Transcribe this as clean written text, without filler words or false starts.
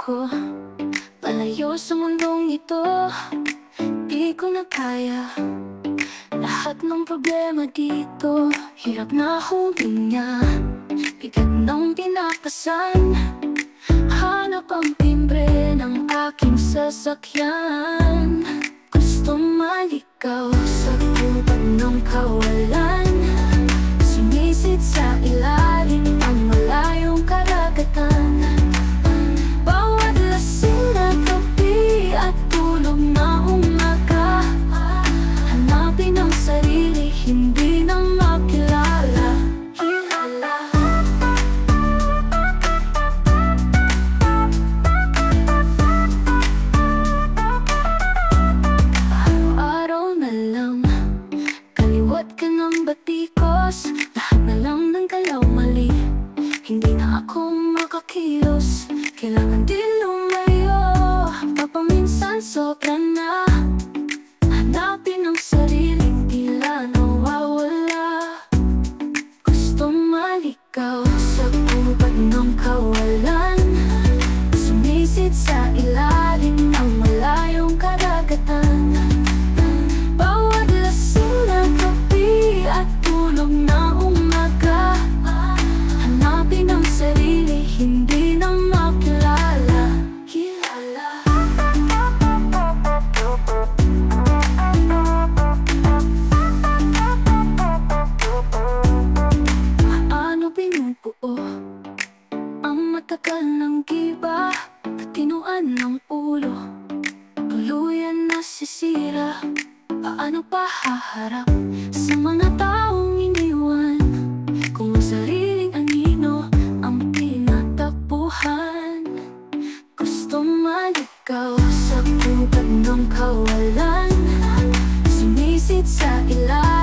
ko palayo sa mundong ito. Di ko na kaya lahat ng problema dito. Hirap na huminga, bigat ng pinapasan. Hanap ang timbre ng aking sasakyan. Gusto maligaw sa gubat ng kawalan. Sumisid sa ilalim ng malayong karagatan. Bawat lasing na gabi at tulog na umaga, hanapin ang sarili, hindi na makilala. Araw-araw na lang, kaliwat ka ng batikos. Lahat na lang ng galaw mali, hindi na ako makakilos. Kailangan din lumayo, papaminsan sobra na. Hanapin ang sariling tila nawawala. Gusto maligaw sa gubat ng kawalan. Sumisid sa ilalim ng malayong karagatan. Bawat lasing na gabi at tulog na umaga, hanapin ang sarili, hindi na makilala. Paano binubuo ang matagal ng giba, katinuan ng ulo, tuluyan na sisira. Paano pa haharap sa mga taong iniwan, kung ang sariling anino ang pinatapuhan? Gusto maligaw sa gubat ng kawalan. Sumisid sa ilalim